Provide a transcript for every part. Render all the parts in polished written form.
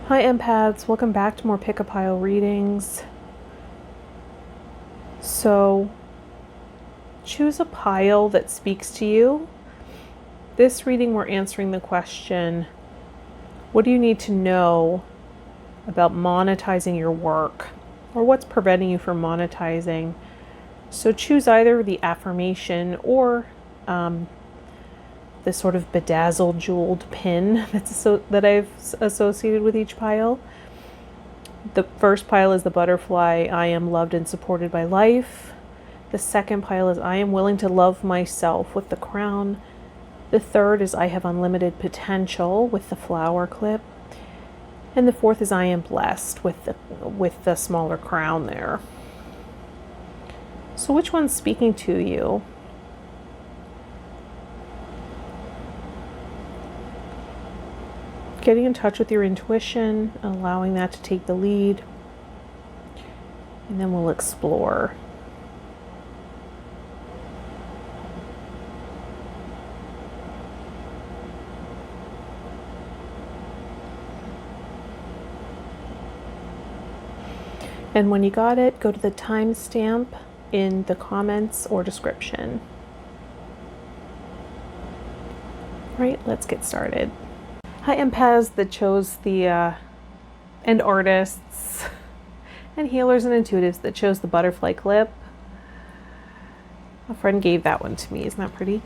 Hi empaths, welcome back to more pick a pile readings. So choose a pile that speaks to you. This reading we're answering the question, what do you need to know about monetizing your work, or what's preventing you from monetizing? So choose either the affirmation or this sort of bedazzled jeweled pin that I've associated with each pile. The first pile is the butterfly, I am loved and supported by life. The second pile is I am willing to love myself with the crown. The third is I have unlimited potential with the flower clip. And the fourth is I am blessed with the smaller crown there. So which one's speaking to you? Getting in touch with your intuition, allowing that to take the lead. And then we'll explore. And when you got it, go to the timestamp in the comments or description. Right, let's get started. Hi empaths that chose and artists and healers and intuitives that chose the butterfly clip. A friend gave that one to me, isn't that pretty?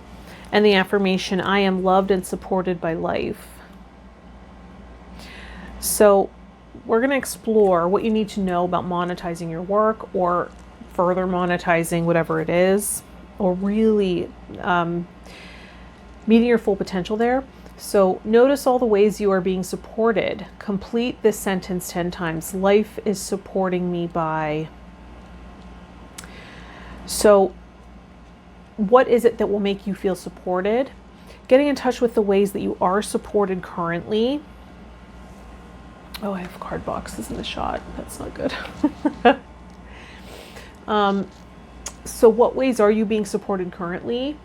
And the affirmation, I am loved and supported by life. So we're going to explore what you need to know about monetizing your work, or further monetizing whatever it is, or really meeting your full potential there. So notice all the ways you are being supported. Complete this sentence 10 times. Life is supporting me by. So what is it that will make you feel supported? Getting in touch with the ways that you are supported currently. Oh, I have card boxes in the shot. That's not good. So what ways are you being supported currently?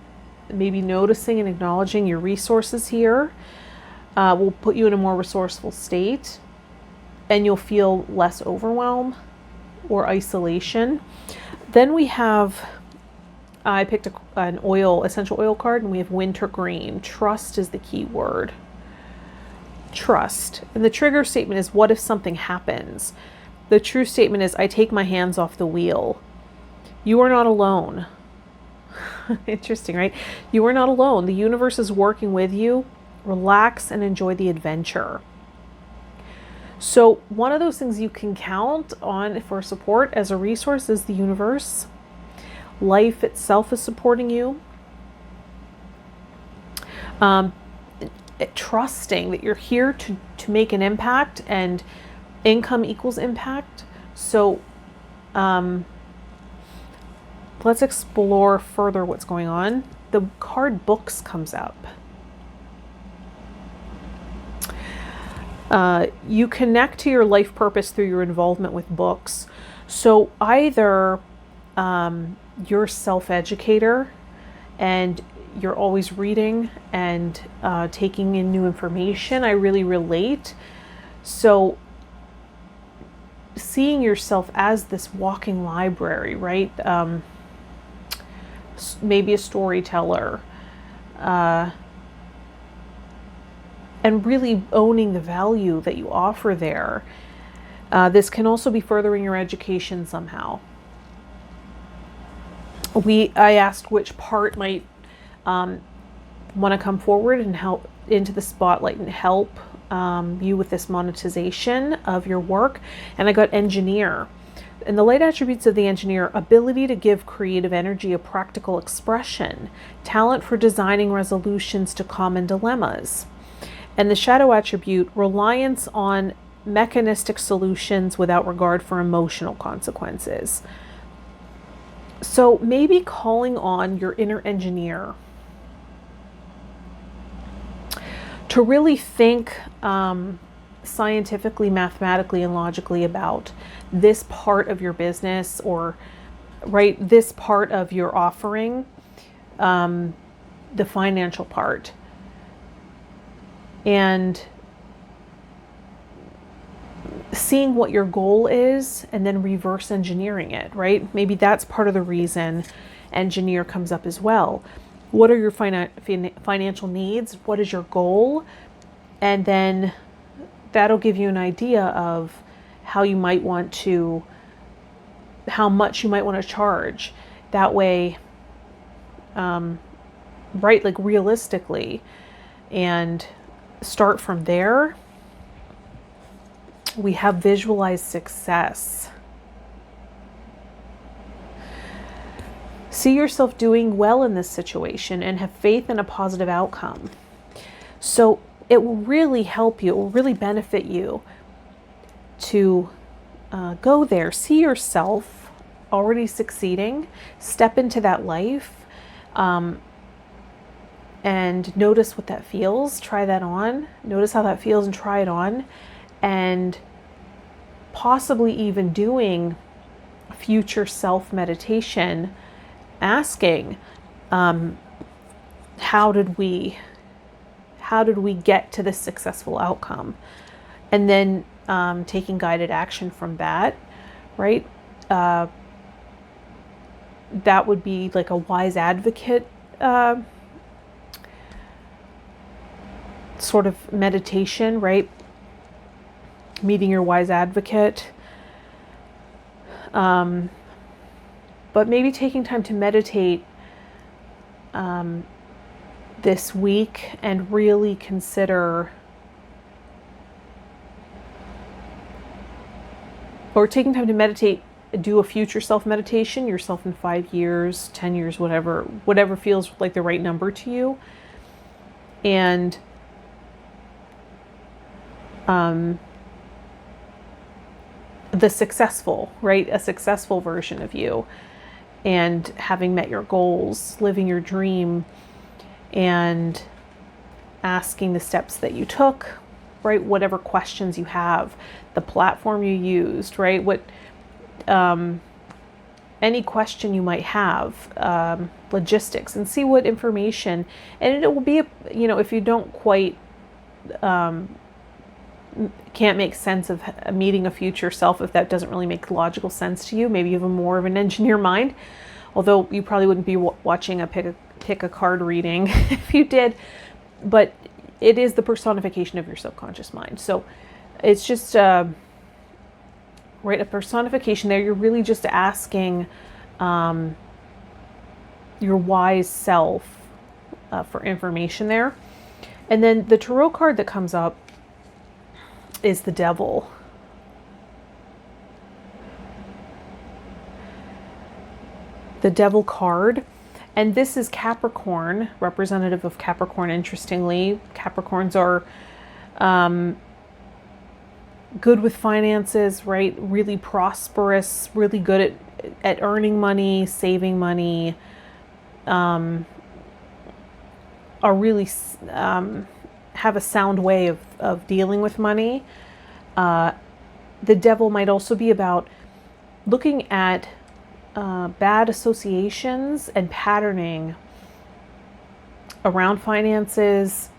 Maybe noticing and acknowledging your resources here will put you in a more resourceful state, and you'll feel less overwhelm or isolation. Then we have, I picked an essential oil card, and we have wintergreen. Trust is the key word. Trust. And the trigger statement is, what if something happens? The true statement is, I take my hands off the wheel. You are not alone. Interesting, right? You are not alone. The universe is working with you. Relax and enjoy the adventure. So one of those things you can count on for support as a resource is the universe. Life itself is supporting you. Trusting that you're here to make an impact, and income equals impact. So let's explore further what's going on. The card books comes up. You connect to your life purpose through your involvement with books. So either you're a self-educator and you're always reading and taking in new information. I really relate. So seeing yourself as this walking library, right? Maybe a storyteller, and really owning the value that you offer there. This can also be furthering your education somehow. I asked which part might want to come forward and help into the spotlight and help you with this monetization of your work. And I got engineer. And the light attributes of the engineer: ability to give creative energy a practical expression, talent for designing resolutions to common dilemmas. And the shadow attribute: reliance on mechanistic solutions without regard for emotional consequences. So maybe calling on your inner engineer to really think scientifically, mathematically, and logically about this part of your business, or this part of your offering, the financial part. And seeing what your goal is and then reverse engineering it, right? Maybe that's part of the reason engineer comes up as well. What are your financial needs? What is your goal? And then that'll give you an idea of how much you might want to charge. That way, right, like realistically, and start from there. We have visualized success. See yourself doing well in this situation and have faith in a positive outcome. So it will really help you, it will really benefit you to go there. See yourself already succeeding, step into that life, and notice what that feels. Try that on. Notice how that feels and try it on. And possibly even doing future self meditation, asking, how did we get to this successful outcome? And then taking guided action from that, right? That would be like a wise advocate sort of meditation, right? Meeting your wise advocate. But maybe taking time to meditate this week and really consider, or taking time to meditate, do a future self meditation, yourself in 5 years, 10 years, whatever feels like the right number to you. And the successful, right? A successful version of you, and having met your goals, living your dream, and asking the steps that you took, right? Whatever questions you have, the platform you used, right? What, any question you might have, logistics, and see what information, and it will be, if you don't quite, can't make sense of meeting a future self, if that doesn't really make logical sense to you, maybe you have more of an engineer mind, although you probably wouldn't be watching a pick a card reading if you did, but it is the personification of your subconscious mind. So it's just right, a personification there. You're really just asking your wise self for information there. And then the tarot card that comes up is the Devil. The Devil card. And this is Capricorn, representative of Capricorn. Interestingly, Capricorns are good with finances, right? Really prosperous, really good at earning money, saving money, are really have a sound way of dealing with money. The Devil might also be about looking at bad associations and patterning around finances.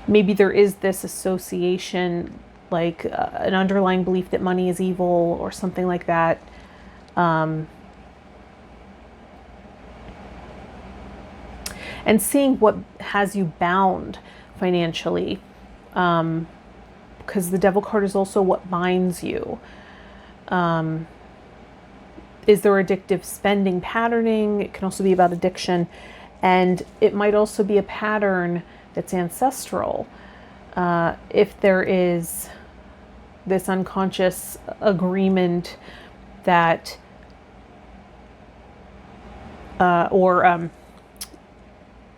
Maybe there is this association, like an underlying belief that money is evil or something like that. And seeing what has you bound financially, because the Devil card is also what binds you. Is there addictive spending patterning? It can also be about addiction, and it might also be a pattern that's ancestral. If there is this unconscious agreement that, or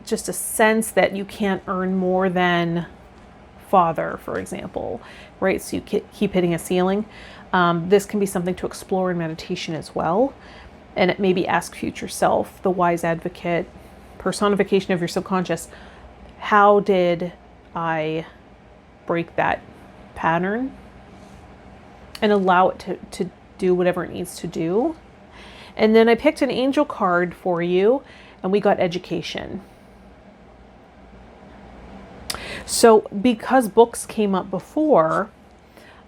just a sense that you can't earn more than father, for example, right? So you keep hitting a ceiling. This can be something to explore in meditation as well. And it maybe ask future self, the wise advocate, personification of your subconscious, how did I break that pattern? And allow it to do whatever it needs to do. And then I picked an angel card for you, and we got education. So because books came up before,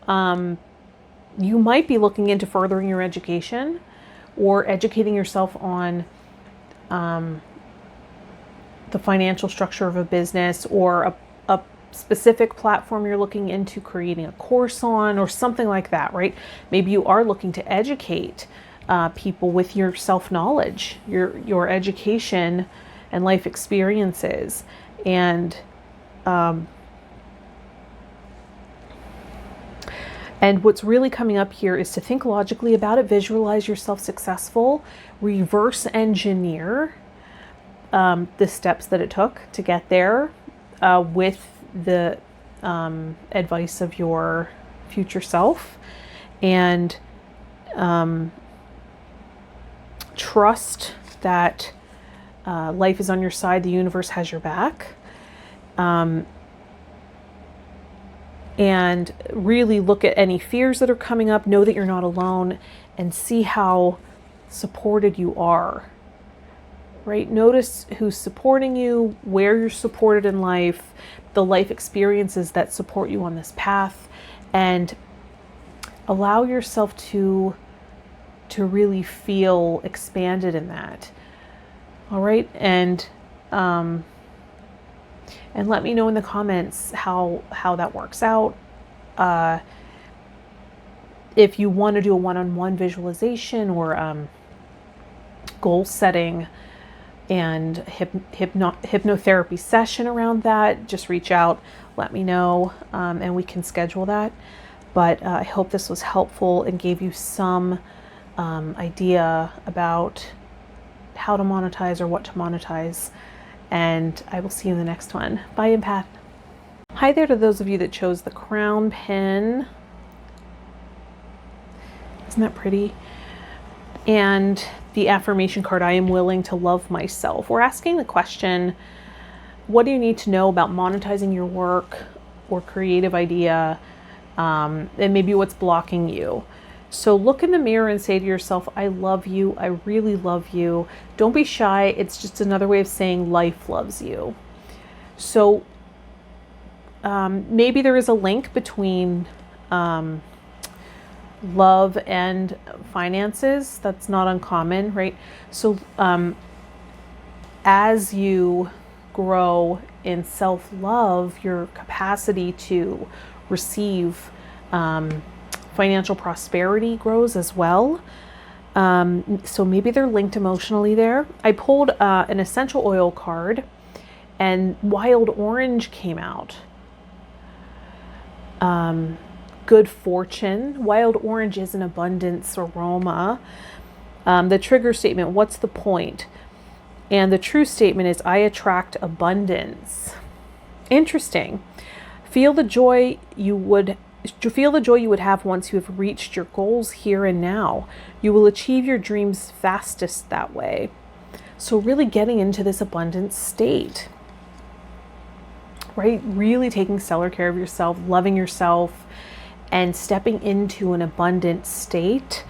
you might be looking into furthering your education or educating yourself on the financial structure of a business, or a specific platform you're looking into creating a course on, or something like that, right? Maybe you are looking to educate people with your self-knowledge, your education and life experiences. And what's really coming up here is to think logically about it, visualize yourself successful, reverse engineer the steps that it took to get there with the advice of your future self, and trust that life is on your side, the universe has your back, and really look at any fears that are coming up, know that you're not alone, and see how supported you are. Right? Notice who's supporting you, where you're supported in life, the life experiences that support you on this path, and allow yourself to really feel expanded in that. All right? And let me know in the comments how that works out. If you want to do a one-on-one visualization or goal setting and hypnotherapy session around that, just reach out, let me know, and we can schedule that. But I hope this was helpful and gave you some idea about how to monetize or what to monetize. And I will see you in the next one. Bye, Empath. Hi there to those of you that chose the crown pin. Isn't that pretty? And the affirmation card, I am willing to love myself. We're asking the question, what do you need to know about monetizing your work or creative idea, and maybe what's blocking you? So look in the mirror and say to yourself, I love you. I really love you. Don't be shy. It's just another way of saying life loves you. So maybe there is a link between love and finances. That's not uncommon, right? So as you grow in self-love, your capacity to receive financial prosperity grows as well. So maybe they're linked emotionally there. I pulled an essential oil card, and wild orange came out. Good fortune. Wild orange is an abundance aroma. The trigger statement, what's the point? And the true statement is, I attract abundance. Interesting. Feel the joy you would have once you have reached your goals here and now. You will achieve your dreams fastest that way. So really getting into this abundance state, right? Really taking stellar care of yourself, loving yourself, and stepping into an abundant state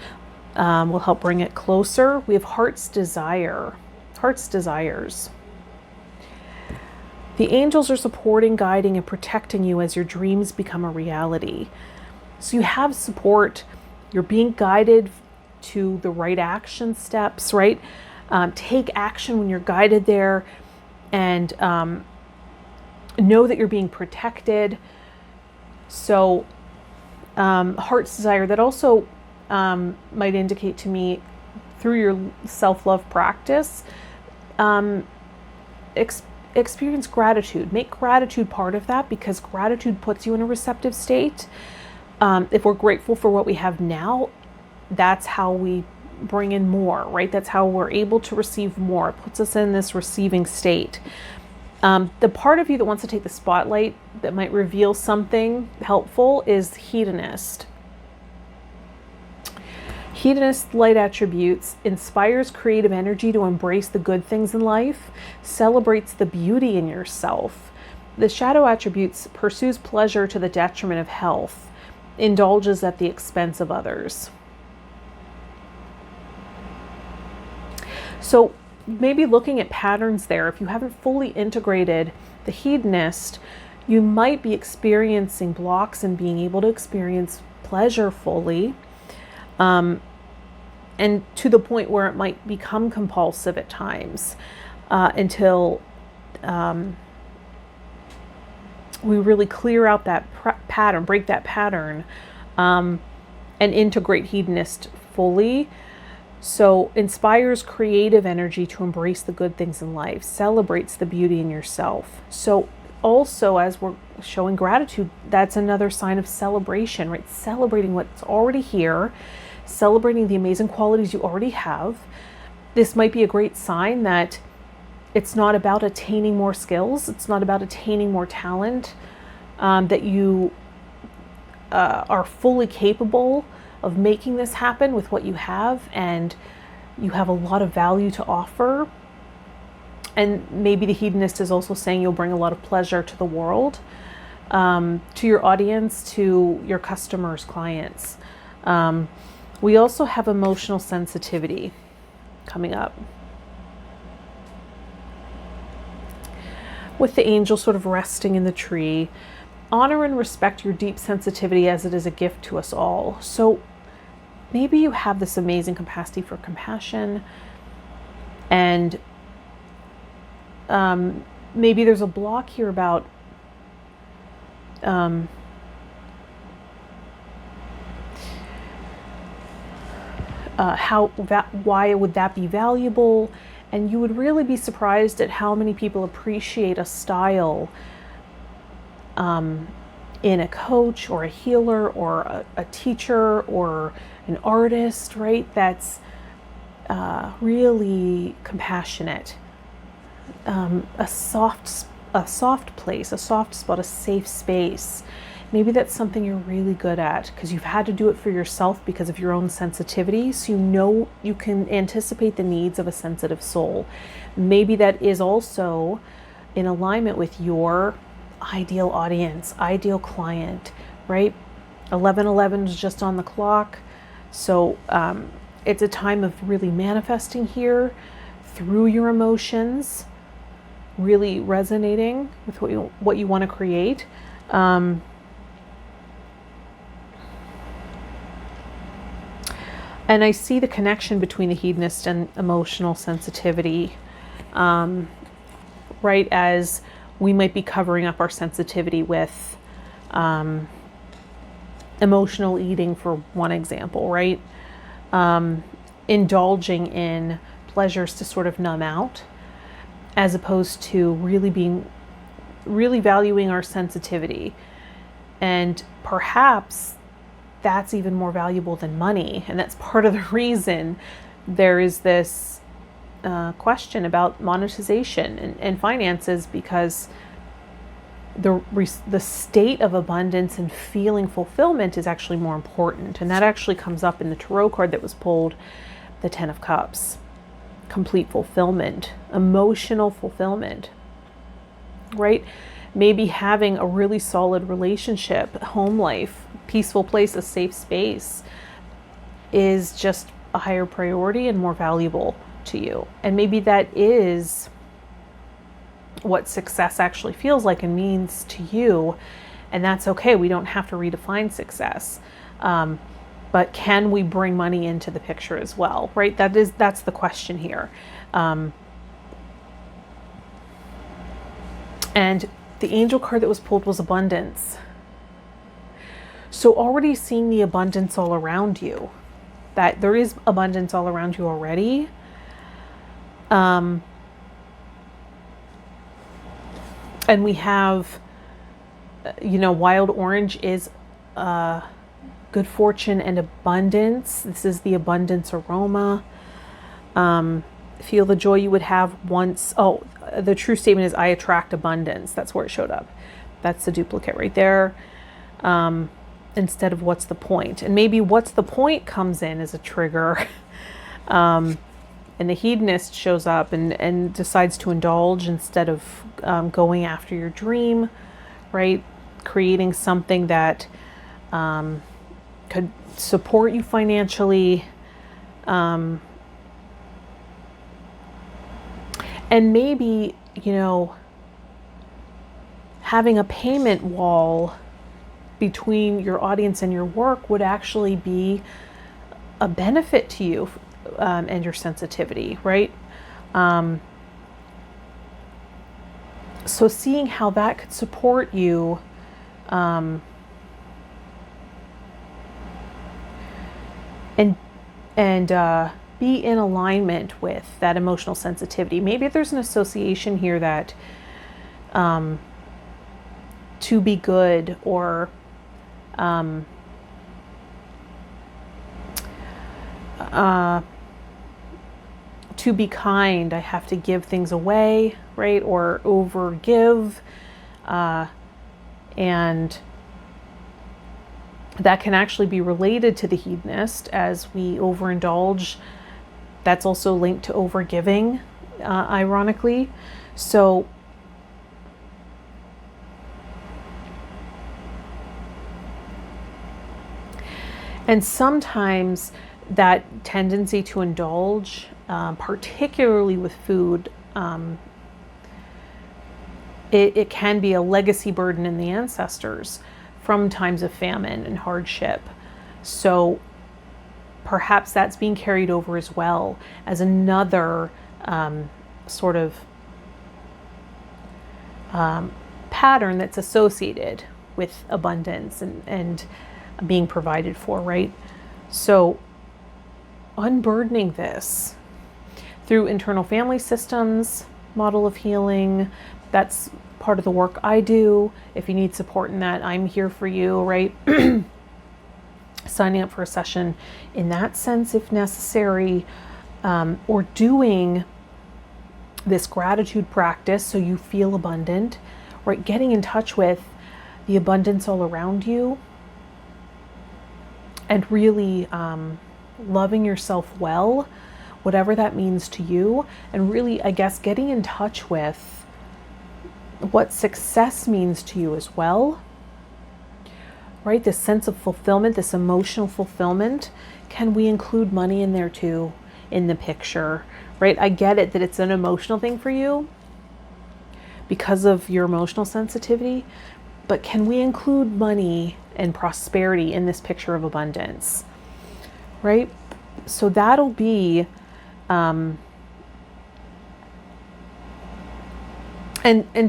will help bring it closer. We have heart's desire, heart's desires. The angels are supporting, guiding, and protecting you as your dreams become a reality. So you have support. You're being guided to the right action steps, right? Take action when you're guided there, and know that you're being protected. So heart's desire, that also might indicate to me, through your self-love practice, experience gratitude. Make gratitude part of that, because gratitude puts you in a receptive state. If we're grateful for what we have now, that's how we bring in more, right? That's how we're able to receive more. It puts us in this receiving state. The part of you that wants to take the spotlight, that might reveal something helpful, is hedonist. Hedonist light attributes inspires creative energy to embrace the good things in life, celebrates the beauty in yourself. The shadow attributes pursues pleasure to the detriment of health, indulges at the expense of others. So maybe looking at patterns there, if you haven't fully integrated the hedonist, You might be experiencing blocks in being able to experience pleasure fully, and to the point where it might become compulsive at times, until we really clear out that pattern, break that pattern, and integrate hedonist fully. So inspires creative energy to embrace the good things in life, celebrates the beauty in yourself. So also, as we're showing gratitude, that's another sign of celebration, right? Celebrating what's already here, celebrating the amazing qualities you already have. This might be a great sign that it's not about attaining more skills. It's not about attaining more talent, that you are fully capable of making this happen with what you have, and you have a lot of value to offer. And maybe the hedonist is also saying you'll bring a lot of pleasure to the world, to your audience, to your customers, clients. We also have emotional sensitivity coming up, with the angel sort of resting in the tree. Honor and respect your deep sensitivity, as it is a gift to us all. So maybe you have this amazing capacity for compassion, and maybe there's a block here about why would that be valuable? And you would really be surprised at how many people appreciate a style in a coach or a healer or a teacher or an artist, right? That's really compassionate, a soft place, a soft spot, a safe space. Maybe that's something you're really good at because you've had to do it for yourself because of your own sensitivity. So you know you can anticipate the needs of a sensitive soul. Maybe that is also in alignment with your ideal audience, ideal client, right? 11:11 is just on the clock. So it's a time of really manifesting here through your emotions, really resonating with what you want to create. And I see the connection between the hedonist and emotional sensitivity, right? As we might be covering up our sensitivity with emotional eating, for one example, right? Indulging in pleasures to sort of numb out, as opposed to really valuing our sensitivity. And perhaps that's even more valuable than money. And that's part of the reason there is this question about monetization and finances, because the state of abundance and feeling fulfillment is actually more important. And that actually comes up in the tarot card that was pulled, the 10 of Cups. Complete fulfillment, emotional fulfillment, right? Maybe having a really solid relationship, home life, peaceful place, a safe space is just a higher priority and more valuable to you. And maybe that is what success actually feels like and means to you. And that's okay. We don't have to redefine success. But can we bring money into the picture as well, right? That's the question here. And the angel card that was pulled was abundance. So already seeing the abundance all around you, that there is abundance all around you already. And we have, wild orange is good fortune and abundance. This is the abundance aroma. Feel the joy you would have once. Oh, the true statement is I attract abundance. That's where it showed up. That's the duplicate right there. Instead of what's the point? And maybe what's the point comes in as a trigger. And the hedonist shows up and decides to indulge instead of going after your dream, right? Creating something that could support you financially. And maybe, having a payment wall between your audience and your work would actually be a benefit to you and your sensitivity, right? So seeing how that could support you and be in alignment with that emotional sensitivity. Maybe there's an association here that to be good or to be kind, I have to give things away, right? Or overgive. And that can actually be related to the hedonist as we overindulge. That's also linked to overgiving, ironically. So and sometimes that tendency to indulge, particularly with food, it can be a legacy burden in the ancestors from times of famine and hardship. So perhaps that's being carried over as well as another sort of pattern that's associated with abundance and being provided for, right? So unburdening this through internal family systems, model of healing, that's part of the work I do. If you need support in that, I'm here for you, right? Signing up for a session in that sense, if necessary, or doing this gratitude practice so you feel abundant, right? Getting in touch with the abundance all around you and really loving yourself well, whatever that means to you, and really, I guess, getting in touch with what success means to you as well, right? This sense of fulfillment, this emotional fulfillment. Can we include money in there too, in the picture, right? I get it that it's an emotional thing for you because of your emotional sensitivity, but can we include money and prosperity in this picture of abundance, right? So that'll be, and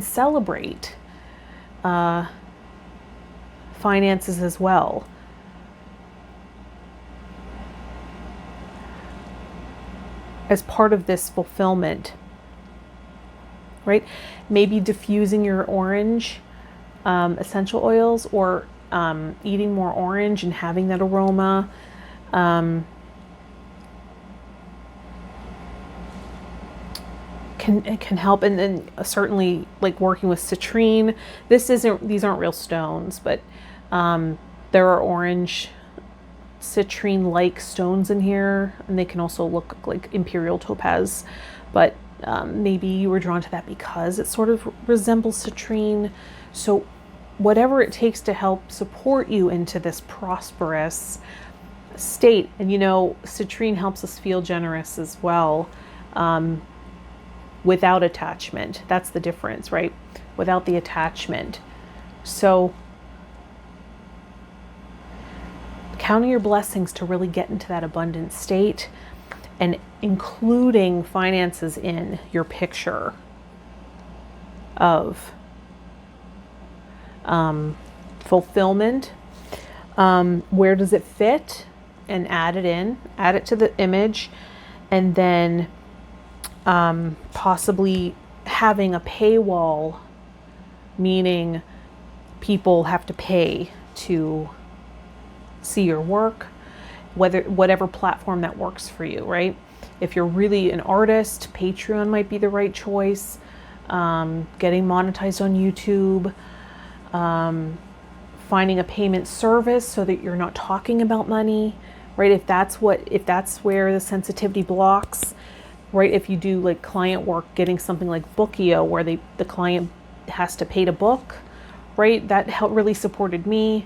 celebrate finances as well. As part of this fulfillment, right? Maybe diffusing your orange essential oils, or eating more orange and having that aroma. Can help, and then certainly like working with citrine. These aren't real stones, but there are orange citrine-like stones in here, and they can also look like imperial topaz, but maybe you were drawn to that because it sort of resembles citrine. So whatever it takes to help support you into this prosperous state. And you know, citrine helps us feel generous as well, without attachment. That's the difference, right? Without the attachment. So counting your blessings to really get into that abundant state, and including finances in your picture of fulfillment. Where does it fit? And add it to the image, and then possibly having a paywall, meaning people have to pay to see your work, whatever platform that works for you, right? If you're really an artist, Patreon might be the right choice. Getting monetized on YouTube, finding a payment service so that you're not talking about money, right? If that's where the sensitivity blocks, right? If you do like client work, getting something like Bookio where the client has to pay to book, right? That really supported me.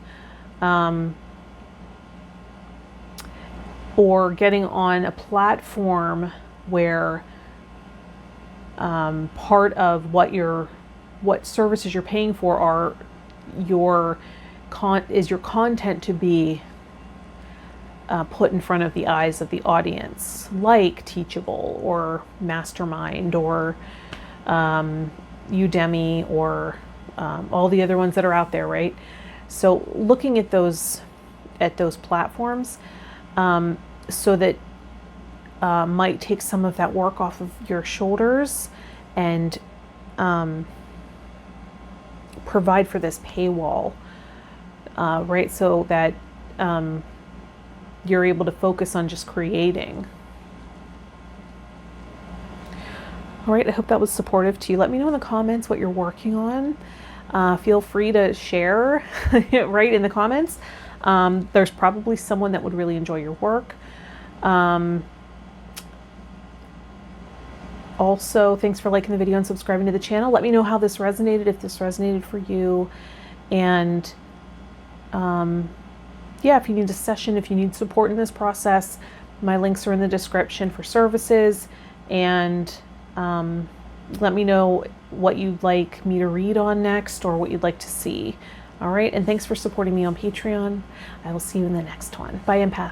Or getting on a platform where part of what you're what services you're paying for are your content to be put in front of the eyes of the audience, like Teachable or Mastermind or Udemy or all the other ones that are out there, right? So looking at those platforms, so that might take some of that work off of your shoulders and provide for this paywall, right? So that you're able to focus on just creating. All right, I hope that was supportive to you. Let me know in the comments what you're working on. Feel free to share right in the comments. There's probably someone that would really enjoy your work. Also, thanks for liking the video and subscribing to the channel. Let me know how this resonated, if this resonated for you. And yeah, if you need a session, if you need support in this process, my links are in the description for services. And let me know what you'd like me to read on next or what you'd like to see. All right, and thanks for supporting me on Patreon. I will see you in the next one. Bye, Empath.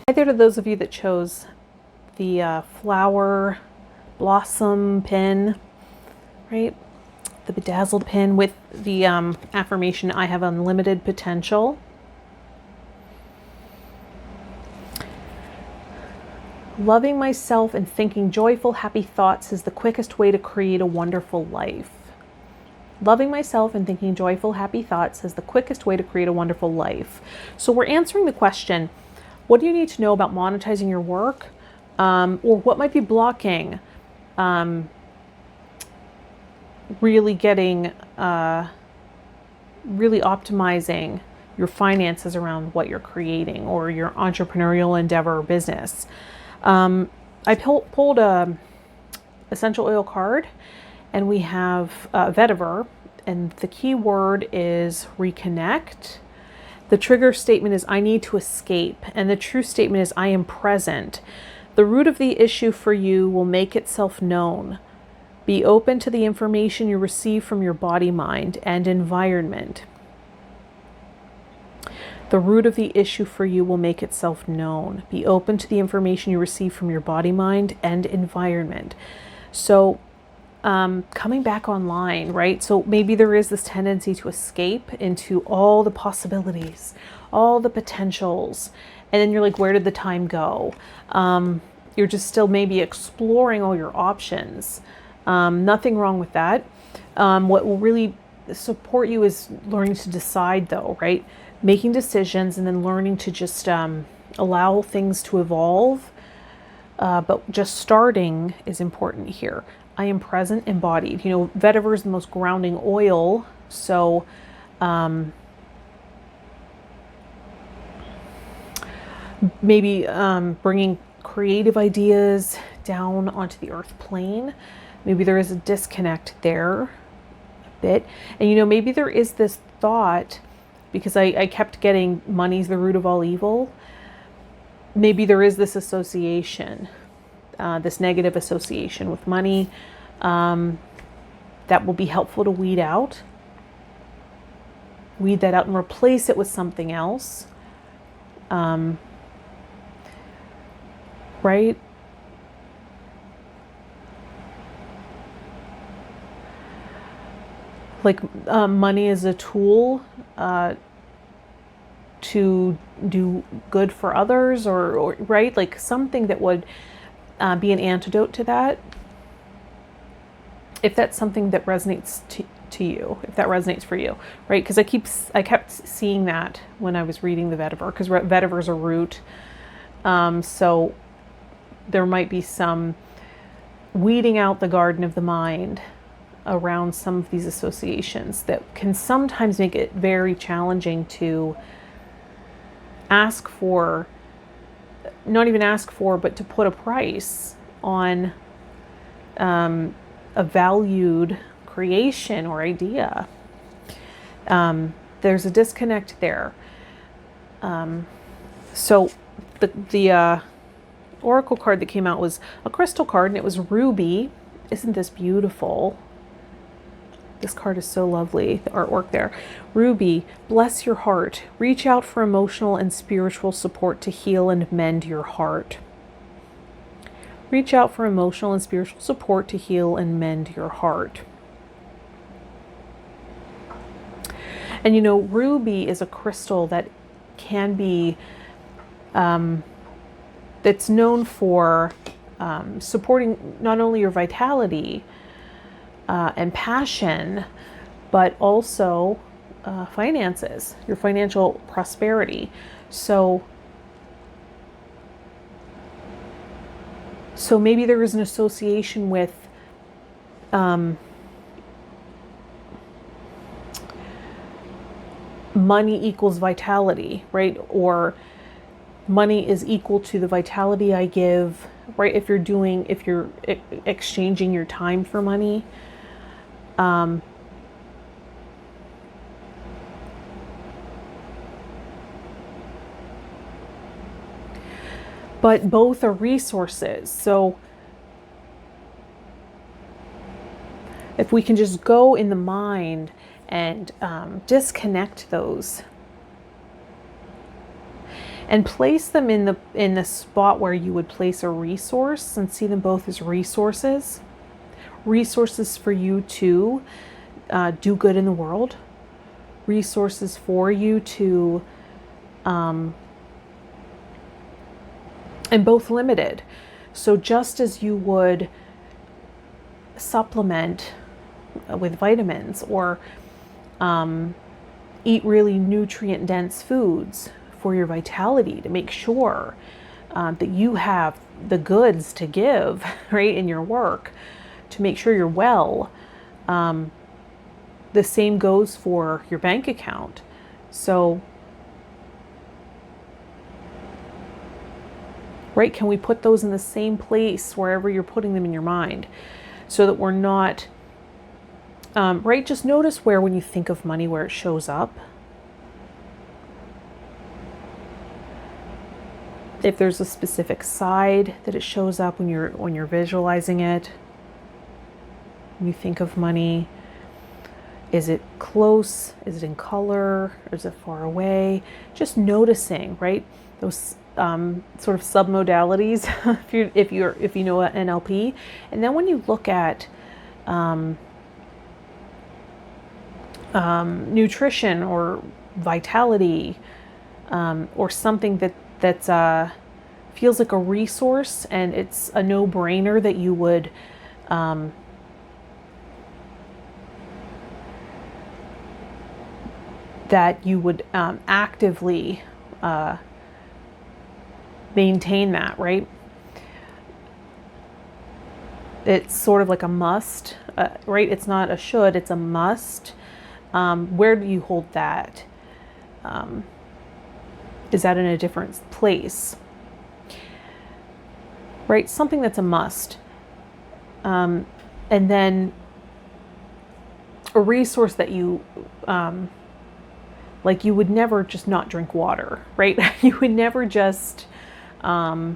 Hi there to those of you that chose the flower blossom pin, right? The bedazzled pin with the affirmation, I have unlimited potential. Loving myself and thinking joyful, happy thoughts is the quickest way to create a wonderful life. Loving myself and thinking joyful, happy thoughts is the quickest way to create a wonderful life. So we're answering the question, what do you need to know about monetizing your work? Or what might be blocking really getting, really optimizing your finances around what you're creating or your entrepreneurial endeavor or business. I pulled a essential oil card, and we have vetiver, and the key word is reconnect. The trigger statement is I need to escape, and the true statement is I am present. The root of the issue for you will make itself known. Be open to the information you receive from your body, mind, and environment. The root of the issue for you will make itself known. Be open to the information you receive from your body, mind, and environment. So coming back online, right? So maybe there is this tendency to escape into all the possibilities, all the potentials. And then you're like, where did the time go? You're just still maybe exploring all your options. Nothing wrong with that. What will really support you is learning to decide though, right? Making decisions and then learning to just allow things to evolve. But just starting is important here. I am present, embodied. You know, vetiver is the most grounding oil. So maybe bringing creative ideas down onto the earth plane. Maybe there is a disconnect there a bit. And, you know, maybe there is this thought, because I kept getting money's the root of all evil. Maybe there is this association, this negative association with money that will be helpful to weed out. Weed that out and replace it with something else. Right? Like money is a tool to do good for others, or right, like something that would be an antidote to that, if that's something that resonates to you, if that resonates for you, right? Because I kept seeing that when I was reading the vetiver, because vetiver is a root, so there might be some weeding out the garden of the mind around some of these associations that can sometimes make it very challenging to ask for, not even ask for, but to put a price on a valued creation or idea. There's a disconnect there. So the oracle card that came out was a crystal card, and it was ruby. Isn't this beautiful? This card is so lovely, the artwork there. Ruby, bless your heart. Reach out for emotional and spiritual support to heal and mend your heart. Reach out for emotional and spiritual support to heal and mend your heart. And you know, ruby is a crystal that can be, that's known for supporting not only your vitality and passion, but also finances, your financial prosperity. So maybe there is an association with money equals vitality, right? Or money is equal to the vitality I give, right? If you're exchanging your time for money. But both are resources. So if we can just go in the mind and disconnect those and place them in the spot where you would place a resource, and see them both as resources for you to do good in the world, resources for you to and both limited. So just as you would supplement with vitamins or eat really nutrient dense foods for your vitality to make sure that you have the goods to give, right, in your work, to make sure you're well. The same goes for your bank account. So, right, can we put those in the same place wherever you're putting them in your mind, so that we're not, right, just notice where, when you think of money, where it shows up. If there's a specific side that it shows up when you're visualizing it, when you think of money. Is it close? Is it in color? Or is it far away? Just noticing, right? Those sort of submodalities, if you know NLP. And then when you look at nutrition or vitality, or something that feels like a resource, and it's a no-brainer that you would actively maintain that, right? It's sort of like a must, right? It's not a should, it's a must. Where do you hold that? Is that in a different place? Right? Something that's a must. And then a resource that you, like you would never just not drink water, right? You would never just skip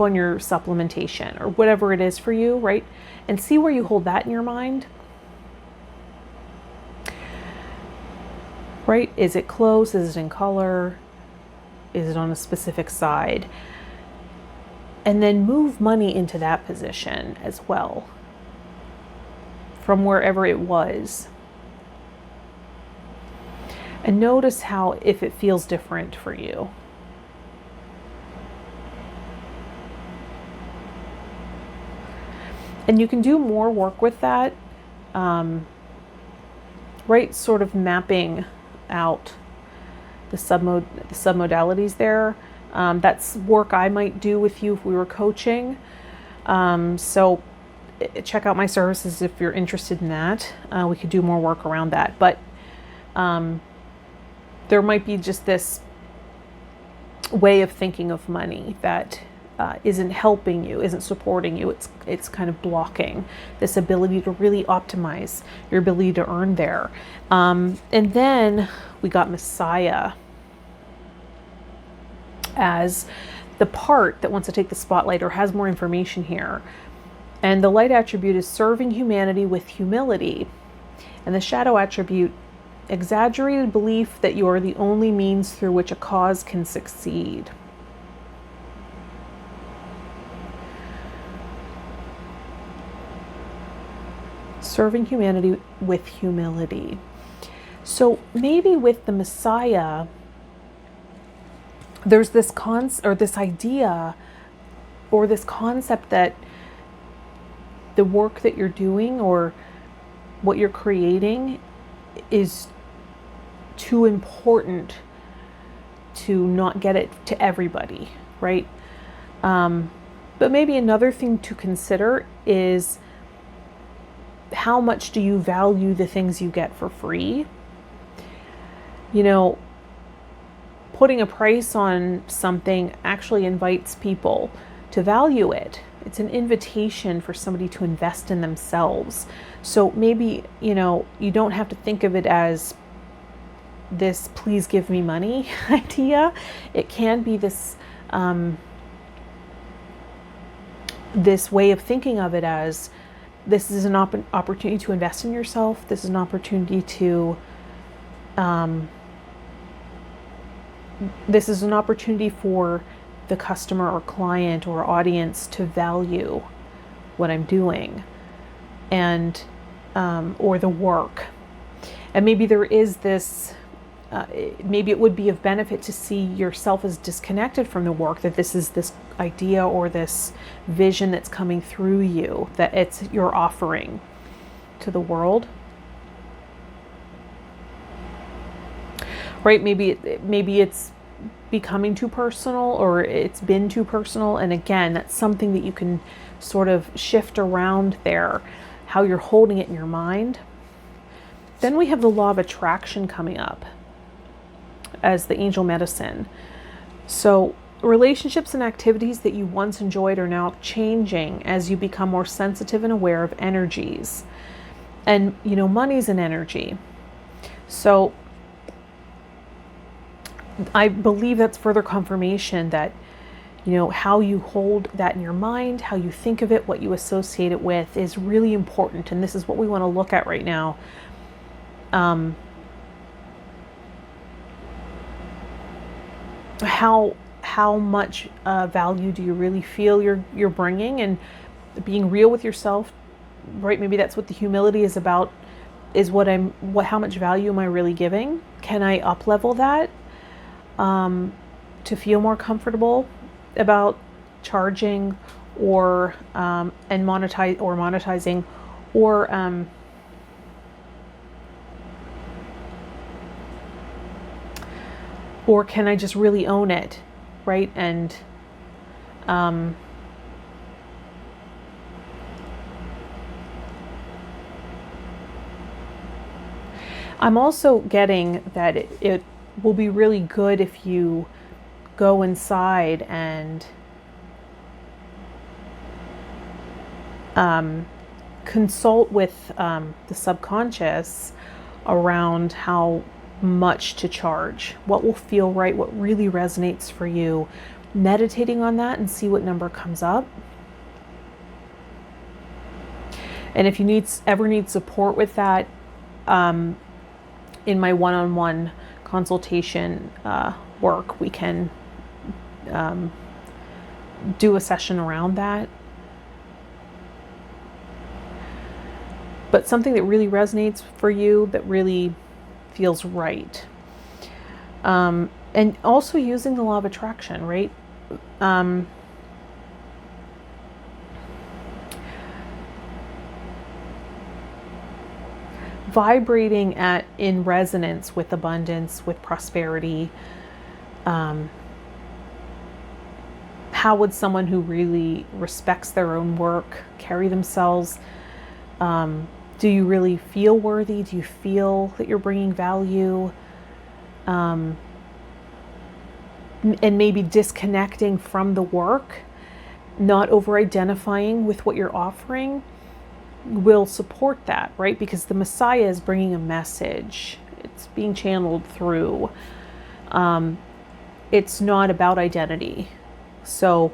on your supplementation or whatever it is for you, right? And see where you hold that in your mind. Right? Is it close? Is it in color? Is it on a specific side? And then move money into that position as well, from wherever it was. And notice how, if it feels different for you. And you can do more work with that, right? Sort of mapping out the submodalities there. That's work I might do with you if we were coaching. So check out my services if you're interested in that. We could do more work around that. But there might be just this way of thinking of money that isn't helping you, isn't supporting you. It's kind of blocking this ability to really optimize your ability to earn there. And then we got Messiah as the part that wants to take the spotlight or has more information here. And the light attribute is serving humanity with humility. And the shadow attribute, exaggerated belief that you are the only means through which a cause can succeed. Serving humanity with humility. So maybe with the Messiah, there's this idea or this concept that the work that you're doing or what you're creating is too important to not get it to everybody, right? But maybe another thing to consider is, how much do you value the things you get for free? You know, putting a price on something actually invites people to value it. It's an invitation for somebody to invest in themselves. So maybe, you know, you don't have to think of it as this please give me money idea. It can be this this way of thinking of it as, this is an opportunity to invest in yourself. This is an opportunity to this is an opportunity for the customer or client or audience to value what I'm doing, and or the work. And maybe there is this, maybe it would be of benefit to see yourself as disconnected from the work, that this is this idea or this vision that's coming through you, that it's your offering to the world. Right? Maybe it's becoming too personal, or it's been too personal. And again, that's something that you can sort of shift around there, how you're holding it in your mind. Then we have the law of attraction coming up as the angel medicine. So relationships and activities that you once enjoyed are now changing as you become more sensitive and aware of energies. And, you know, money's an energy. So I believe that's further confirmation that, you know, how you hold that in your mind, how you think of it, what you associate it with is really important. And this is what we want to look at right now. How much value do you really feel you're bringing, and being real with yourself, right? Maybe that's what the humility is about, is how much value am I really giving? Can I up level that to feel more comfortable about charging or monetizing, or can I just really own it, right? And I'm also getting that it will be really good if you go inside and consult with the subconscious around how much to charge, what will feel right, what really resonates for you, meditating on that and see what number comes up. And if you ever need support with that, in my one-on-one consultation work, we can do a session around that. But something that really resonates for you, that really feels right. And also using the law of attraction, right? Vibrating in resonance with abundance, with prosperity. How would someone who really respects their own work carry themselves? Do you really feel worthy? Do you feel that you're bringing value? And maybe disconnecting from the work, not over-identifying with what you're offering, will support that, right? Because the Messiah is bringing a message. It's being channeled through. It's not about identity. So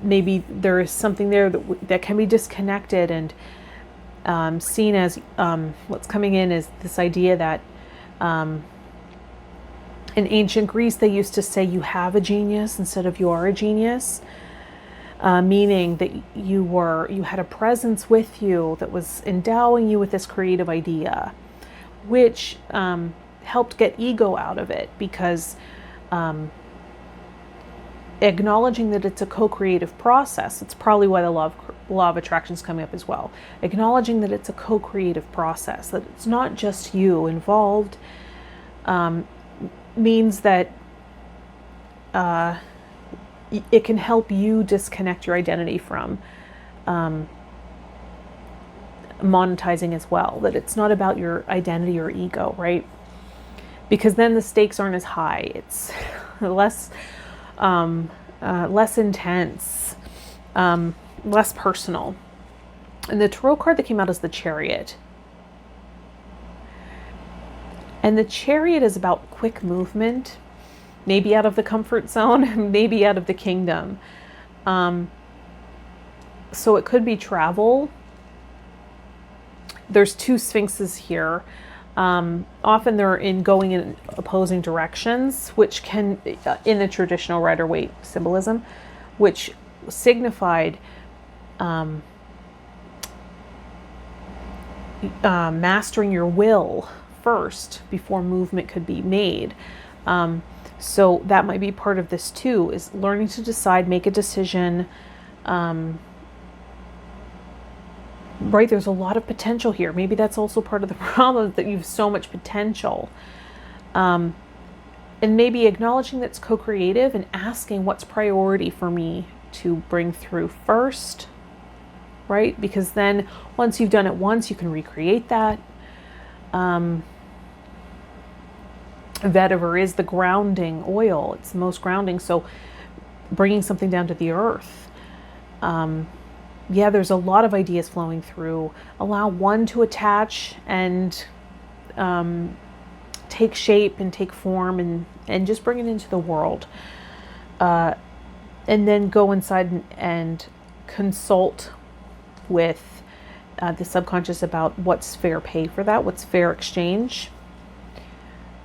maybe there is something there that can be disconnected and seen as what's coming in is this idea that in ancient Greece, they used to say you have a genius instead of you are a genius, meaning that you had a presence with you that was endowing you with this creative idea, which helped get ego out of it, because acknowledging that it's a co-creative process, it's probably why the law of attraction is coming up as well. Acknowledging that it's a co-creative process, that it's not just you involved, means that it can help you disconnect your identity from monetizing as well. That it's not about your identity or ego, right? Because then the stakes aren't as high. It's less intense, less personal. And the tarot card that came out is the Chariot. And the Chariot is about quick movement, maybe out of the comfort zone, maybe out of the kingdom. So it could be travel. There's two sphinxes here. Often they're going in opposing directions, which can, in the traditional Rider-Waite symbolism, which signified mastering your will first before movement could be made. So that might be part of this too, is learning to decide, make a decision. Right, there's a lot of potential here. Maybe that's also part of the problem, that you have so much potential. And maybe acknowledging that it's co-creative and asking what's priority for me to bring through first, right? Because then once you've done it once, you can recreate that. Vetiver is the grounding oil. It's the most grounding. So bringing something down to the earth. Yeah, there's a lot of ideas flowing through. Allow one to attach and take shape and take form and just bring it into the world. And then go inside and consult with the subconscious about what's fair pay for that, what's fair exchange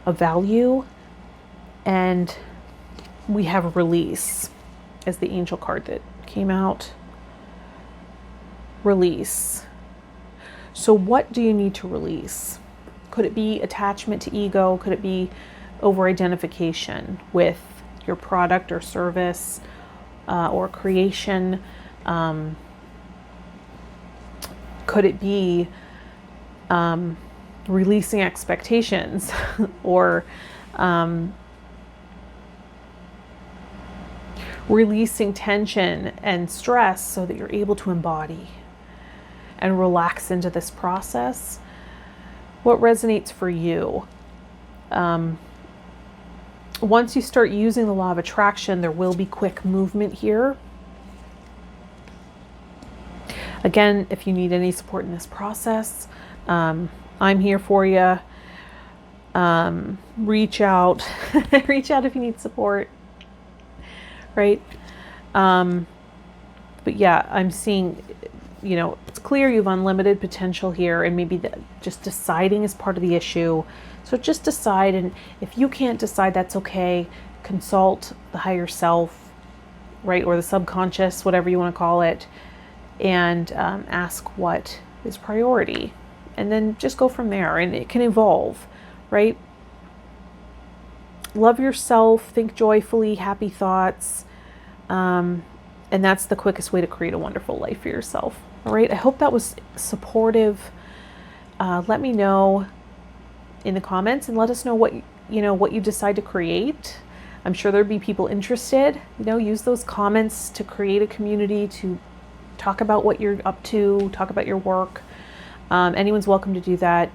of value. And we have release as the angel card that came out. Release. So what do you need to release? Could it be attachment to ego? Could it be over-identification with your product or service or creation? Could it be releasing expectations or releasing tension and stress so that you're able to embody and relax into this process? What resonates for you? Once you start using the law of attraction, there will be quick movement here. Again, if you need any support in this process, I'm here for you. Reach out. Reach out if you need support. Right? But yeah, I'm seeing, it's clear you have unlimited potential here, and maybe just deciding is part of the issue. So just decide, and if you can't decide, that's okay. Consult the higher self, right? Or the subconscious, whatever you want to call it, and ask what is priority. And then just go from there, and it can evolve, right? Love yourself, think joyfully, happy thoughts. And that's the quickest way to create a wonderful life for yourself. All right. I hope that was supportive. Let me know in the comments and let us know what you decide to create. I'm sure there'd be people interested. Use those comments to create a community, to talk about what you're up to, talk about your work. Anyone's welcome to do that.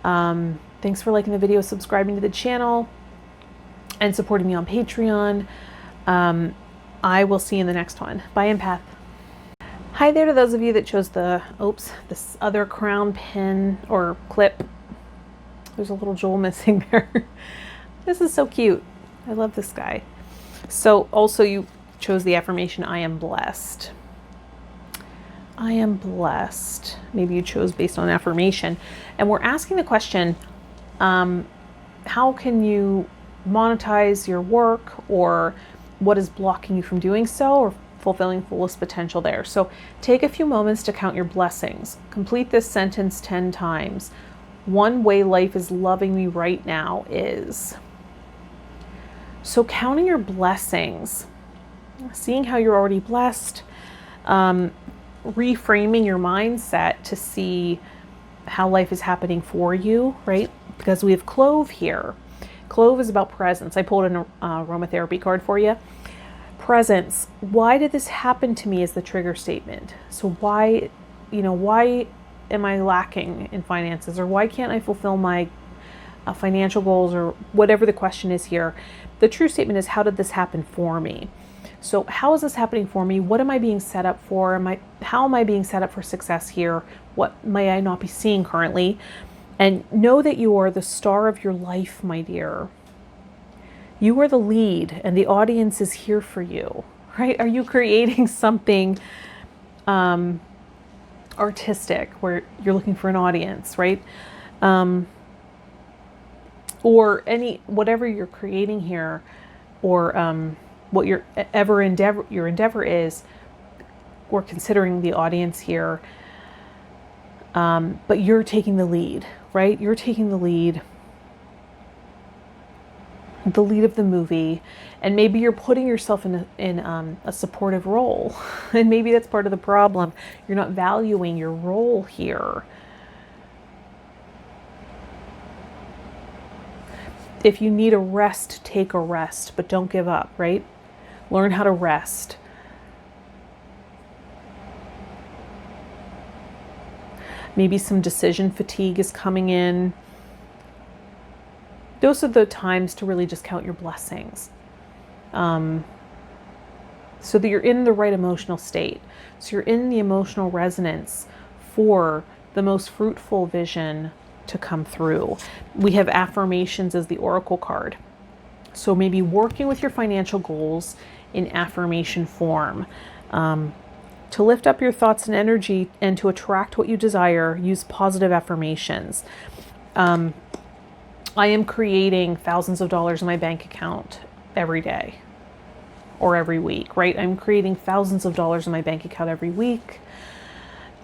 Thanks for liking the video, subscribing to the channel, and supporting me on Patreon. I will see you in the next one. Bye, Empath. Hi there to those of you that chose this other crown pin or clip. There's a little jewel missing there. This is so cute. I love this guy. So also chose the affirmation, I am blessed. I am blessed. Maybe you chose based on affirmation. And we're asking the question, how can you monetize your work, or what is blocking you from doing so, or fulfilling fullest potential there? So take a few moments to count your blessings. Complete this sentence 10 times. One way life is loving me right now is. So counting your blessings, seeing how you're already blessed, reframing your mindset to see how life is happening for you, right? Because we have clove here. Clove is about presence. I pulled an aromatherapy card for you. Presence. Why did this happen to me is the trigger statement. So why am I lacking in finances, or why can't I fulfill my financial goals, or whatever the question is here? The true statement is, how did this happen for me? So how is this happening for me? What am I being set up for? How am I being set up for success here? What may I not be seeing currently? And know that you are the star of your life, my dear. You are the lead, and the audience is here for you, right? Are you creating something artistic where you're looking for an audience, right? Or whatever you're creating here, or what your endeavor is, we're considering the audience here. But you're taking the lead, right? You're taking the lead of the movie, and maybe you're putting yourself in a supportive role, and maybe that's part of the problem. You're not valuing your role here. If you need a rest, take a rest, but don't give up, right? Learn how to rest. Maybe some decision fatigue is coming in. Those are the times to really just count your blessings. So that you're in the right emotional state. So you're in the emotional resonance for the most fruitful vision to come through. We have affirmations as the oracle card. So maybe working with your financial goals in affirmation form. To lift up your thoughts and energy and to attract what you desire, use positive affirmations. I am creating thousands of dollars in my bank account every day or every week, right? I'm creating thousands of dollars in my bank account every week.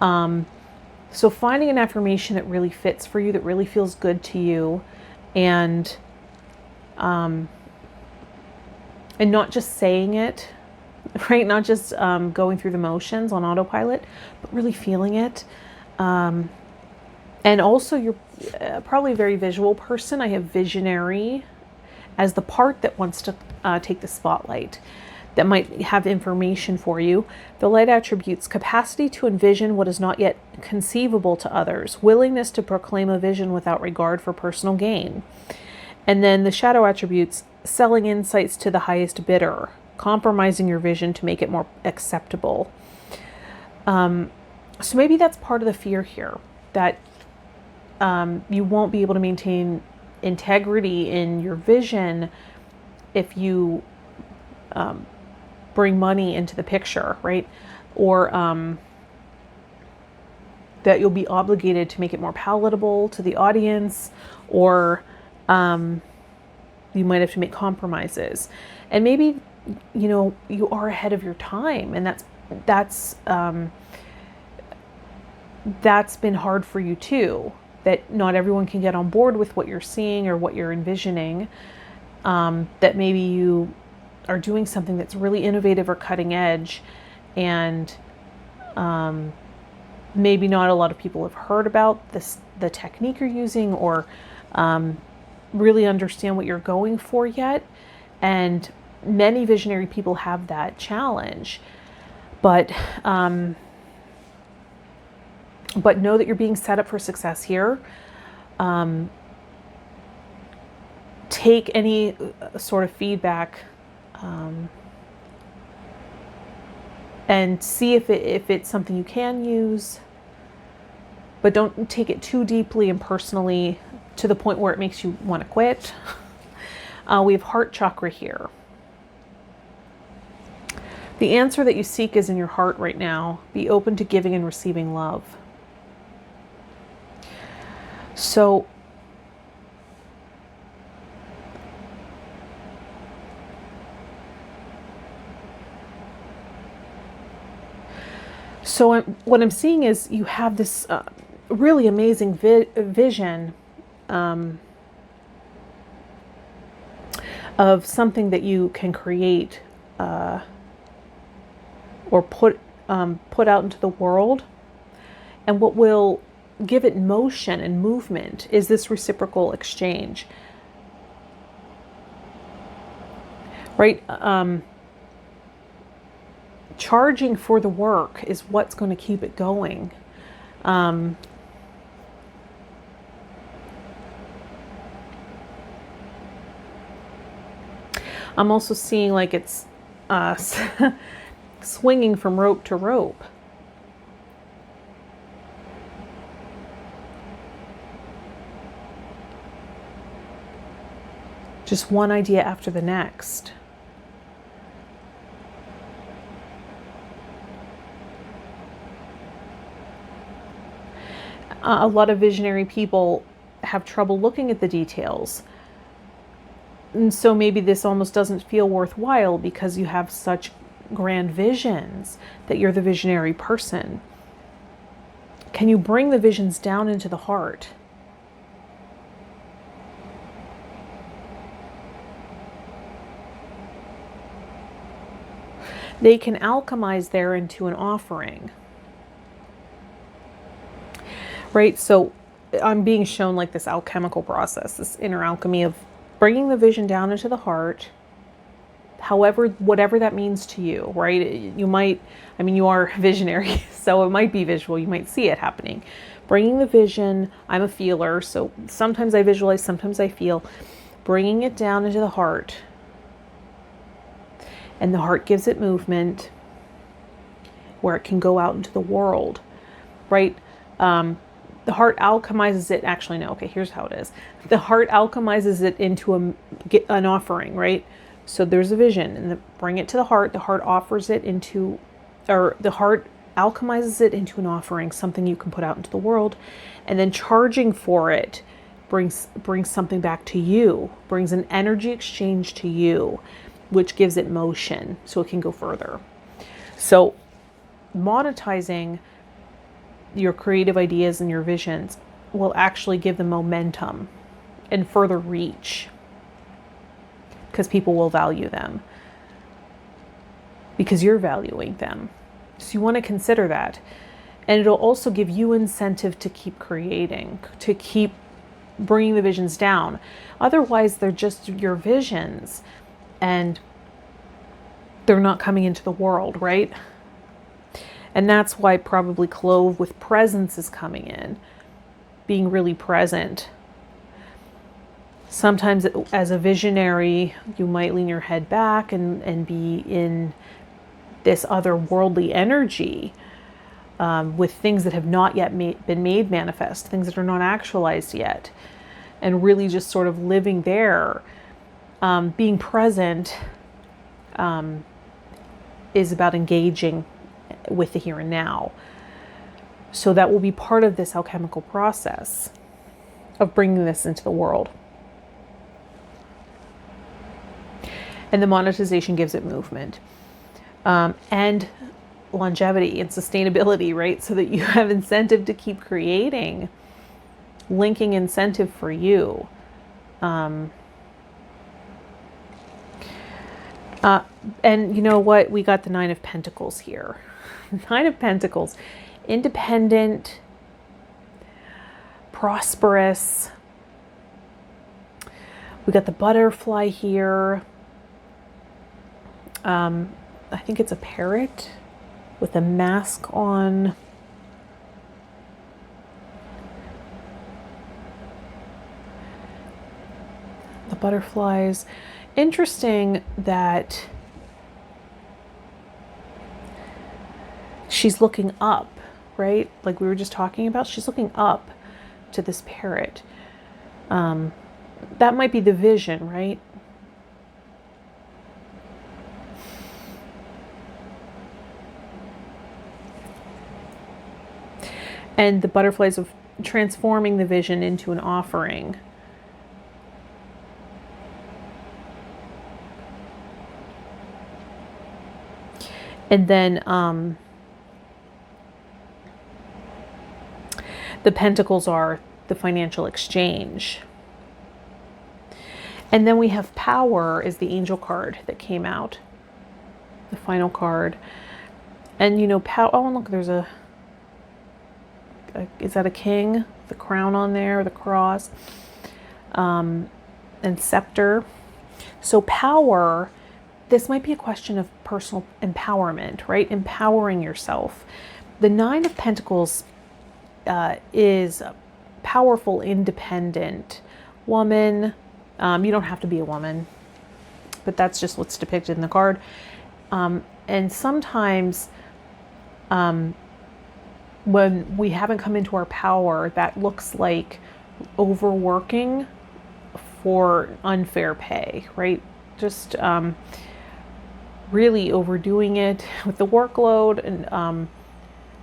So finding an affirmation that really fits for you, that really feels good to you, and not just saying it, right? Not just going through the motions on autopilot, but really feeling it. And also, you're probably a very visual person. I have visionary as the part that wants to take the spotlight, that might have information for you. The light attributes: capacity to envision what is not yet conceivable to others, willingness to proclaim a vision without regard for personal gain. And then the shadow attributes: selling insights to the highest bidder, compromising your vision to make it more acceptable. So maybe that's part of the fear here, that you won't be able to maintain integrity in your vision if you bring money into the picture, right? Or that you'll be obligated to make it more palatable to the audience, or you might have to make compromises. And maybe, you are ahead of your time, and that's been hard for you too, that not everyone can get on board with what you're seeing or what you're envisioning, that maybe you are doing something that's really innovative or cutting edge, and maybe not a lot of people have heard about the technique you're using, or really understand what you're going for yet. And many visionary people have that challenge, but know that you're being set up for success here. Take any sort of feedback and see if it's something you can use, but don't take it too deeply and personally to the point where it makes you want to quit. We have heart chakra here. The answer that you seek is in your heart right now. Be open to giving and receiving love. So what I'm seeing is you have this really amazing vision of something that you can create or put out into the world. And what will give it motion and movement is this reciprocal exchange. Right? Charging for the work is what's going to keep it going. I'm also seeing like it's swinging from rope to rope. Just one idea after the next. A lot of visionary people have trouble looking at the details. And so maybe this almost doesn't feel worthwhile because you have such grand visions that you're the visionary person. Can you bring the visions down into the heart? They can alchemize there into an offering. Right? So I'm being shown like this alchemical process, this inner alchemy of bringing the vision down into the heart, however, whatever that means to you, right? You might, I mean, you are visionary, so it might be visual. You might see it happening. Bringing the vision, I'm a feeler, so sometimes I visualize, sometimes I feel. Bringing it down into the heart, and the heart gives it movement where it can go out into the world, right? The heart alchemizes it. Actually, no. Okay, here's how it is. The heart alchemizes it into an offering, right? So there's a vision, and bring it to the heart. The heart offers it into, or the heart alchemizes it into an offering, something you can put out into the world, and then charging for it brings something back to you, brings an energy exchange to you, which gives it motion, so it can go further. So monetizing your creative ideas and your visions will actually give them momentum and further reach, because people will value them because you're valuing them. So you want to consider that. And it'll also give you incentive to keep creating, to keep bringing the visions down. Otherwise, they're just your visions and they're not coming into the world, right? And that's why probably Clove with presence is coming in, being really present. Sometimes as a visionary, you might lean your head back and be in this otherworldly energy with things that have not yet been made manifest, things that are not actualized yet, and really just sort of living there. Being present is about engaging with the here and now. So that will be part of this alchemical process of bringing this into the world. And the monetization gives it movement and longevity and sustainability, right? So that you have incentive to keep creating, linking incentive for you. And you know what? We got the Nine of Pentacles here. Nine of Pentacles, independent, prosperous. We got the butterfly here. I think it's a parrot with a mask on. The butterflies. Interesting that she's looking up, right? Like we were just talking about, she's looking up to this parrot. That might be the vision, right? And the butterflies of transforming the vision into an offering. And then the pentacles are the financial exchange. And then we have power is the angel card that came out. The final card. And you know, oh, look, there's is that a king? The crown on there, the cross, and scepter. So power, this might be a question of personal empowerment, right? Empowering yourself. The Nine of Pentacles is a powerful, independent woman. You don't have to be a woman, but that's just what's depicted in the card. And sometimes when we haven't come into our power, that looks like overworking for unfair pay, right? Just really overdoing it with the workload and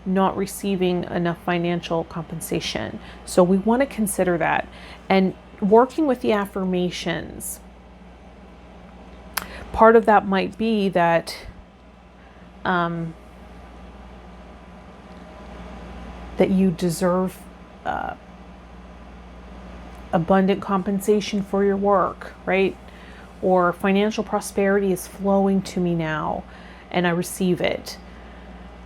not receiving enough financial compensation. So we want to consider that. And working with the affirmations, part of that might be that that you deserve abundant compensation for your work, right? Or financial prosperity is flowing to me now and I receive it.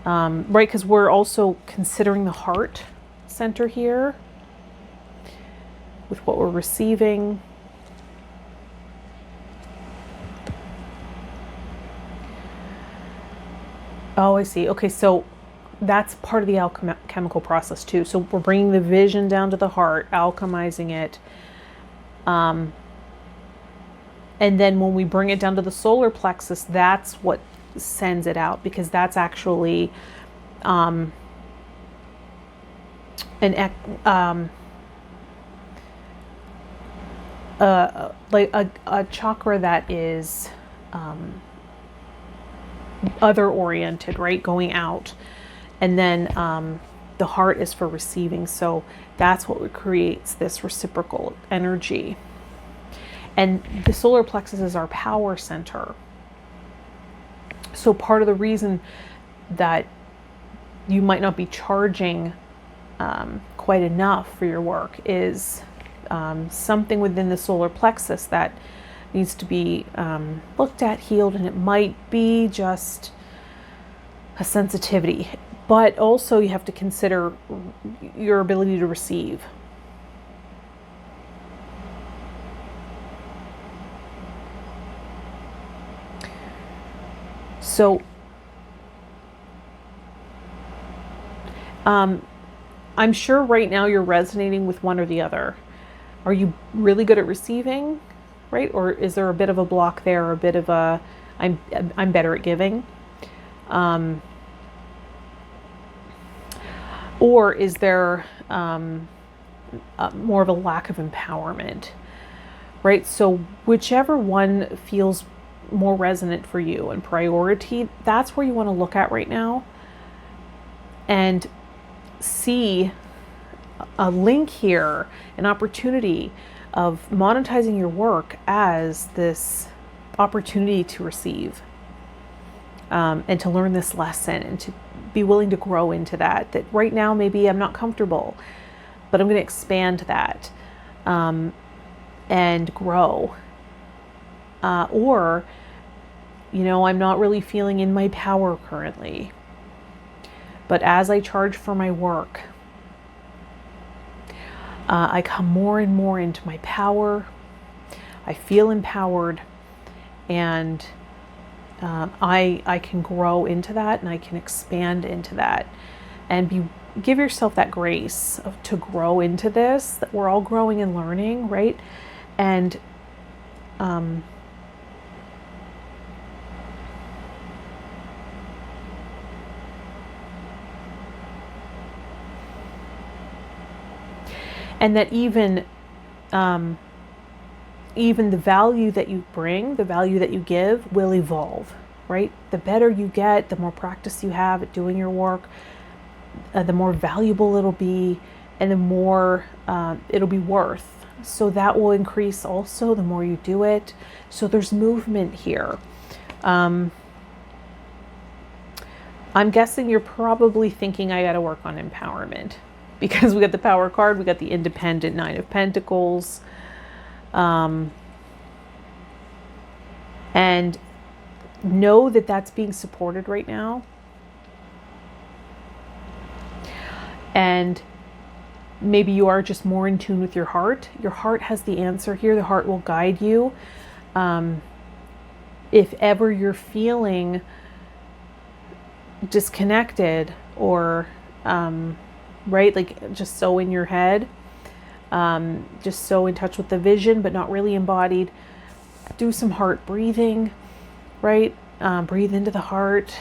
Right, because we're also considering the heart center here with what we're receiving. Oh, I see. Okay, so that's part of the alchemical process too. So we're bringing the vision down to the heart, alchemizing it. And then when we bring it down to the solar plexus, that's what sends it out, because that's actually like a chakra that is other oriented, right? Going out. And then the heart is for receiving. So that's what creates this reciprocal energy. And the solar plexus is our power center. So part of the reason that you might not be charging quite enough for your work is something within the solar plexus that needs to be looked at, healed, and it might be just a sensitivity. But also you have to consider your ability to receive. So I'm sure right now you're resonating with one or the other. Are you really good at receiving, right? Or is there a bit of a block there, or a bit of a I'm better at giving? Or is there more of a lack of empowerment, right? So whichever one feels more resonant for you and priority, that's where you want to look at right now and see a link here, an opportunity of monetizing your work as this opportunity to receive and to learn this lesson and to be willing to grow into that. That right now maybe I'm not comfortable, but I'm going to expand that and grow. Or, you know, I'm not really feeling in my power currently, but as I charge for my work, I come more and more into my power. I feel empowered, and I can grow into that, and I can expand into that, and give yourself that grace to grow into this. That we're all growing and learning, right? And and that even the value that you bring, the value that you give will evolve, right? The better you get, the more practice you have at doing your work, the more valuable it'll be, and the more it'll be worth. So that will increase also the more you do it. So there's movement here. I'm guessing you're probably thinking I got to work on empowerment, because we got the Power card, we got the Independent Nine of Pentacles. And know that that's being supported right now. And maybe you are just more in tune with your heart. Your heart has the answer here. The heart will guide you. If ever you're feeling disconnected or, right, like just so in your head, just so in touch with the vision, but not really embodied, do some heart breathing, right? Breathe into the heart.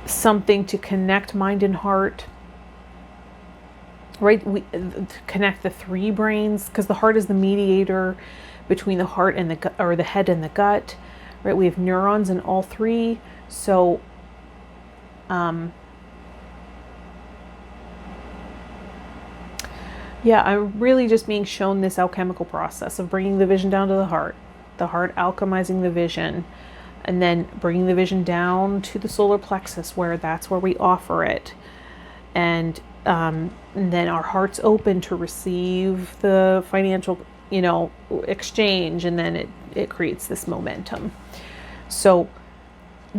Something to connect mind and heart, right? We connect the three brains, because the heart is the mediator between the heart and the gut, or the head and the gut, right? We have neurons in all three. So yeah, I'm really just being shown this alchemical process of bringing the vision down to the heart alchemizing the vision, and then bringing the vision down to the solar plexus, where that's where we offer it. And then our heart's open to receive the financial, exchange, and then it creates this momentum. So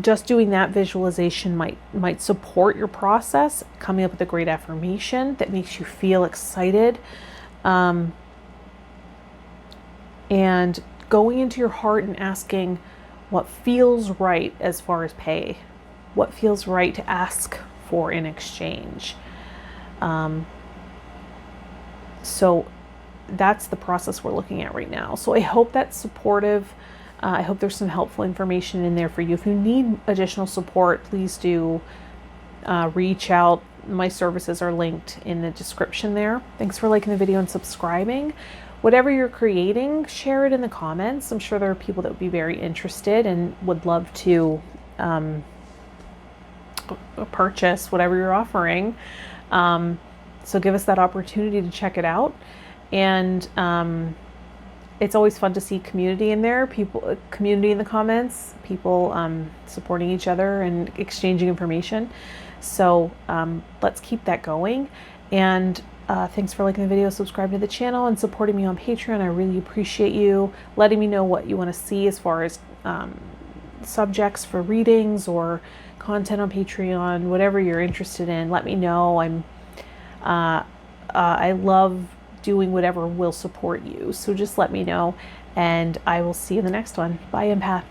just doing that visualization might support your process, coming up with a great affirmation that makes you feel excited, and going into your heart and asking what feels right as far as pay, what feels right to ask for in exchange. So that's the process we're looking at right now. So I hope that's supportive. I hope there's some helpful information in there for you. If you need additional support, please do reach out. My services are linked in the description there. Thanks for liking the video and subscribing. Whatever you're creating, share it in the comments. I'm sure there are people that would be very interested and would love to purchase whatever you're offering. So give us that opportunity to check it out. And it's always fun to see community in there, community in the comments, people supporting each other and exchanging information. So let's keep that going. And thanks for liking the video, subscribe to the channel, and supporting me on Patreon. I really appreciate you letting me know what you want to see as far as subjects for readings or content on Patreon, whatever you're interested in. Let me know. I love doing whatever will support you. So just let me know, and I will see you in the next one. Bye, empath.